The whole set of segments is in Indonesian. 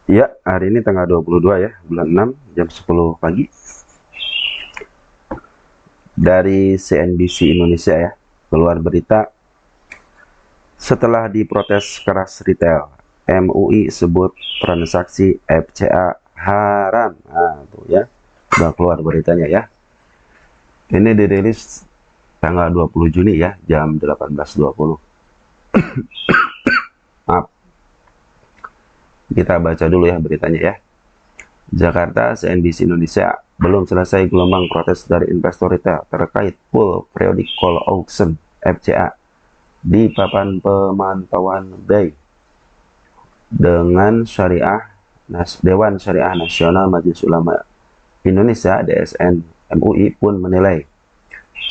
Ya, hari ini tanggal 22 ya, bulan 6 jam 10 pagi dari CNBC Indonesia ya. Keluar berita setelah diprotes keras retail, MUI sebut transaksi FCA haram. Nah, tuh ya. Udah keluar beritanya ya. Ini dirilis tanggal 20 Juni ya, jam 18.20. Maaf, kita baca dulu ya beritanya ya. Jakarta, CNBC Indonesia, belum selesai gelombang protes dari investor retail terkait full periodic call auction FCA di papan pemantauan BEI dengan Dewan Syariah Nasional Majelis Ulama Indonesia DSN MUI pun menilai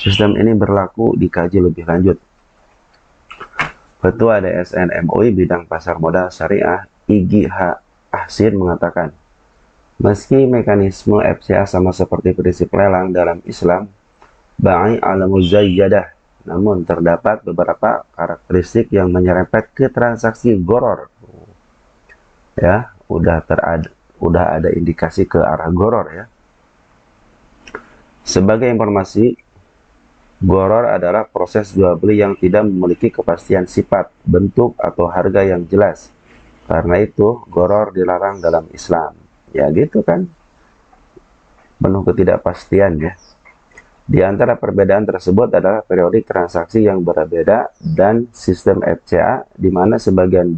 sistem ini berlaku dikaji lebih lanjut. Ketua DSN MUI bidang pasar modal syariah IGH Ahsin mengatakan, meski mekanisme FCA sama seperti prinsip lelang dalam Islam, Ba'i al-Muzayyadah, namun terdapat beberapa karakteristik yang menyerempet ke transaksi goror. Ya, udah ada indikasi ke arah goror ya. Sebagai informasi, goror adalah proses jual beli yang tidak memiliki kepastian sifat, bentuk, atau harga yang jelas. Karena itu, goror dilarang dalam Islam. Ya gitu kan, penuh ketidakpastian ya. Di antara perbedaan tersebut adalah periodik transaksi yang berbeda dan sistem FCA di mana sebagian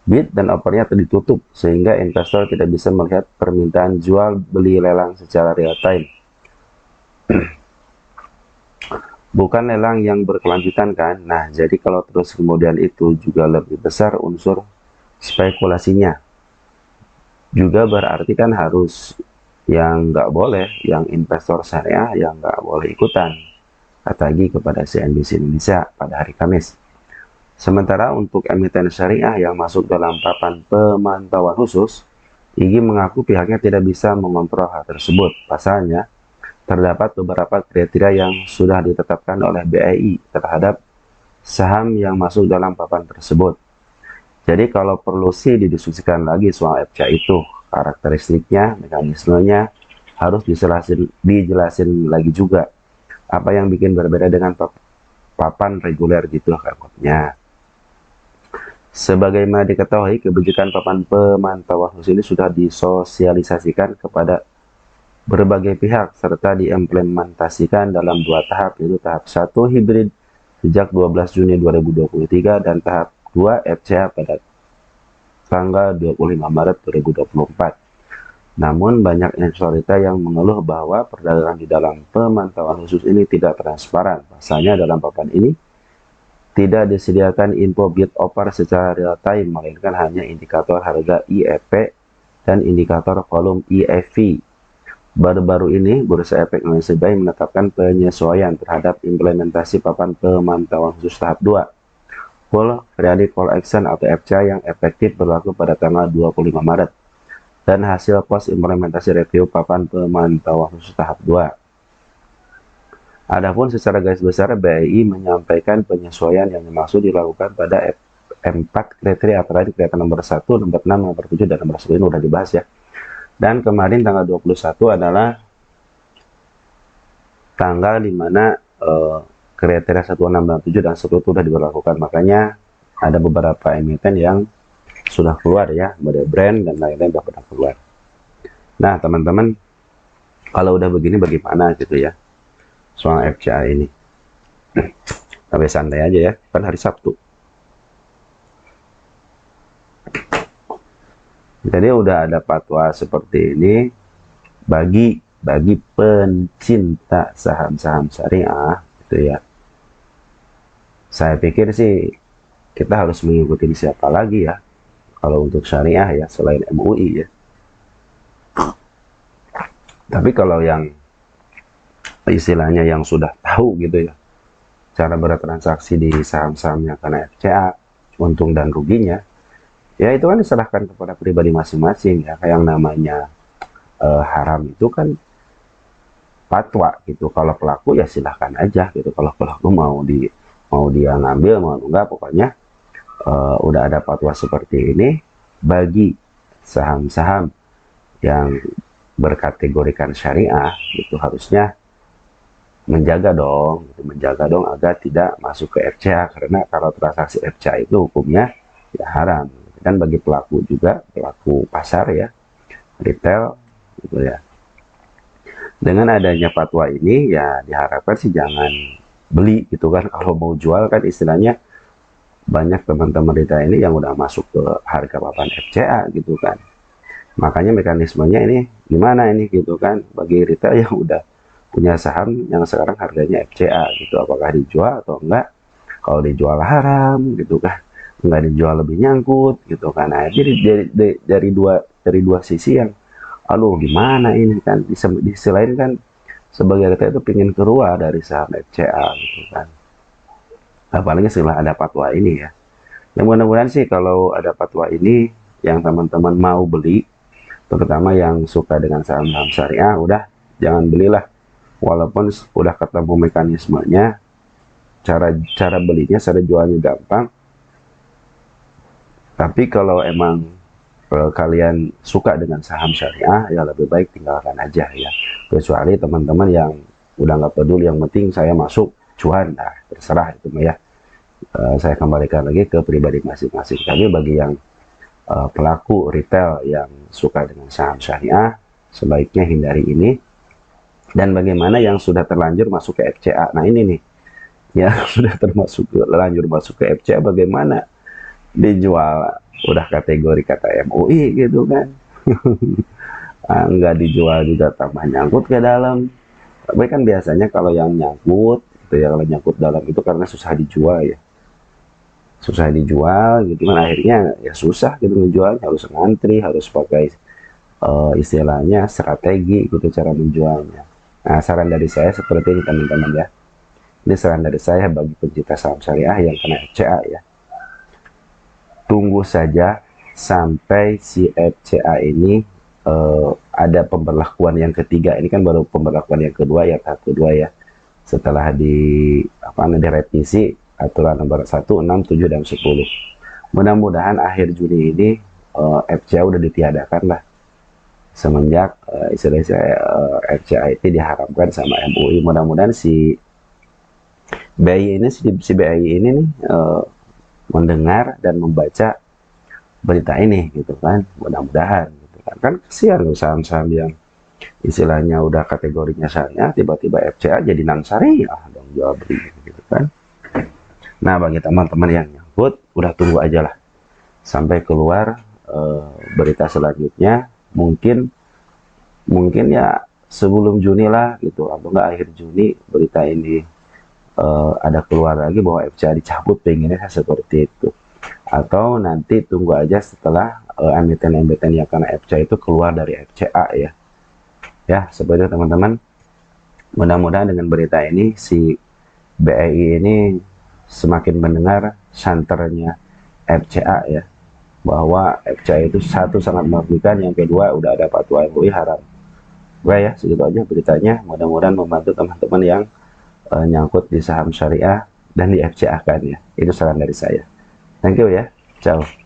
bid dan opernya ditutup sehingga investor tidak bisa melihat permintaan jual beli lelang secara real time. Bukan lelang yang berkelanjutan kan. Nah, jadi kalau terus kemudian itu juga lebih besar unsur spekulasinya. Juga berarti kan harus yang nggak boleh, yang investor syariah yang nggak boleh ikutan, kata Gi kepada CNBC Indonesia pada hari Kamis. Sementara untuk emiten syariah yang masuk dalam papan pemantauan khusus, Igi mengaku pihaknya tidak bisa mengontrol hal tersebut. Pasalnya, terdapat beberapa kriteria yang sudah ditetapkan oleh BEI terhadap saham yang masuk dalam papan tersebut. Jadi kalau perlu sih didiskusikan lagi soal FCA itu, karakteristiknya, mekanismenya harus dijelasin lagi juga. Apa yang bikin berbeda dengan papan reguler gitu kayaknya. Sebagaimana diketahui, kebijakan papan pemantauan khusus ini sudah disosialisasikan kepada berbagai pihak serta diimplementasikan dalam dua tahap, yaitu tahap 1 hibrid sejak 12 Juni 2023 dan tahap 2 FCA pada tanggal 25 Maret 2024. Namun banyak investor yang mengeluh bahwa perdagangan di dalam pemantauan khusus ini tidak transparan. Pasalnya dalam papan ini tidak disediakan info bid offer secara real time, melainkan hanya indikator harga IEP dan indikator volume IEV. Baru-baru ini, Bursa Efek Indonesia BEI menetapkan penyesuaian terhadap implementasi papan pemantauan khusus tahap 2, Full Periodic Call Action atau FCA yang efektif berlaku pada tanggal 25 Maret, dan hasil pos implementasi review papan pemantauan khusus tahap 2. Adapun secara garis besar, BEI menyampaikan penyesuaian yang dimaksud dilakukan pada 4 kriteria, antara kriteria nomor 1, nomor 6, nomor 7, dan nomor 10 ini sudah dibahas ya. Dan kemarin tanggal 21 adalah tanggal dimana kriteria 1667 dan 10 itu sudah diberlakukan. Makanya ada beberapa emiten yang sudah keluar ya, model brand dan lain-lain sudah pernah keluar. Nah teman-teman, kalau udah begini bagaimana gitu ya soal FCA ini. Tapi santai aja ya, kan hari Sabtu. Jadi udah ada fatwa seperti ini bagi pencinta saham-saham syariah gitu ya. Saya pikir sih kita harus mengikuti siapa lagi ya kalau untuk syariah ya selain MUI ya. Tapi kalau yang istilahnya yang sudah tahu gitu ya cara bertransaksi di saham-sahamnya karena FCA, untung dan ruginya, ya itu kan diserahkan kepada pribadi masing-masing ya. Yang namanya haram itu kan fatwa gitu. Kalau pelaku ya silahkan aja gitu. Kalau pelaku mau dia ngambil mau enggak, pokoknya udah ada fatwa seperti ini bagi saham-saham yang berkategorikan syariah itu harusnya menjaga dong agar tidak masuk ke FCA, karena kalau transaksi FCA itu hukumnya ya haram. Dan bagi pelaku juga, pelaku pasar ya, retail gitu ya. Dengan adanya fatwa ini ya diharapkan sih jangan beli gitu kan. Kalau mau jual kan istilahnya banyak teman-teman retail ini yang udah masuk ke harga papan FCA gitu kan. Makanya mekanismenya ini gimana ini gitu kan, bagi retail yang udah punya saham yang sekarang harganya FCA gitu, apakah dijual atau enggak. Kalau dijual haram gitu kan, enggak dijual lebih nyangkut gitu kan. Nah, jadi dari dua sisi yang aduh gimana ini kan. Di sisi lain kan sebagai retail itu pingin keluar dari saham FCA gitu kan, apalagi setelah ada fatwa ini ya. Yang mudah-mudahan sih kalau ada fatwa ini yang teman-teman mau beli, terutama yang suka dengan saham-saham syariah, udah jangan belilah. Walaupun udah ketemu mekanismenya, cara belinya, cara jualnya gampang, tapi kalau emang kalian suka dengan saham syariah ya lebih baik tinggalkan aja ya. Kecuali teman-teman yang udah nggak peduli, yang penting saya masuk cuan, nah terserah itu ya. Saya kembalikan lagi ke pribadi masing-masing. Tapi bagi yang pelaku retail yang suka dengan saham syariah, sebaiknya hindari ini. Dan bagaimana yang sudah terlanjur masuk ke FCA, nah ini nih ya, sudah terlanjur masuk ke FCA, bagaimana dijual udah kategori kata MUI gitu kan. Nggak dijual juga tambah nyangkut ke dalam. Tapi kan biasanya kalau yang nyangkut gitu ya, kalau nyangkut dalam itu karena susah dijual ya, susah dijual gitu kan, akhirnya ya susah gitu menjualnya, harus ngantri, harus pakai istilahnya strategi gitu cara menjualnya. Nah, saran dari saya seperti ini teman-teman ya. Ini saran dari saya bagi pencinta saham syariah yang kena FCA ya. Tunggu saja sampai si FCA ini ada pemberlakuan yang ketiga. Ini kan baru pemberlakuan yang kedua ya, tahap kedua ya. Setelah direvisi aturan nomor 1, 6, 7, dan 10. Mudah-mudahan akhir Juni ini FCA udah ditiadakan lah. Semenjak FCA itu diharapkan sama MUI. Mudah-mudahan si BI ini nih mendengar dan membaca berita ini gitu kan, mudah-mudahan gitu kan. Kan kesian loh saham-saham yang istilahnya udah kategorinya syariah tiba-tiba FCA jadi non syariah dong, jual beli gitu kan. Nah, bagi teman-teman yang nyangkut udah tunggu aja lah sampai keluar berita selanjutnya. Mungkin ya sebelum Juni lah gitu, atau enggak akhir Juni berita ini ada keluar lagi bahwa FCA dicabut, pengennya seperti itu. Atau nanti tunggu aja setelah emiten-emiten yang kena FCA itu keluar dari FCA ya. Ya, seperti itu teman-teman. Mudah-mudahan dengan berita ini si BEI ini semakin mendengar santernya FCA ya, bahwa FCA itu satu sangat merugikan, yang kedua udah ada fatwa MUI haram. Oke ya, segitu aja beritanya. Mudah-mudahan membantu teman-teman yang nyangkut di saham syariah dan di FCA kan ya. Itu saran dari saya. Thank you ya. Ciao.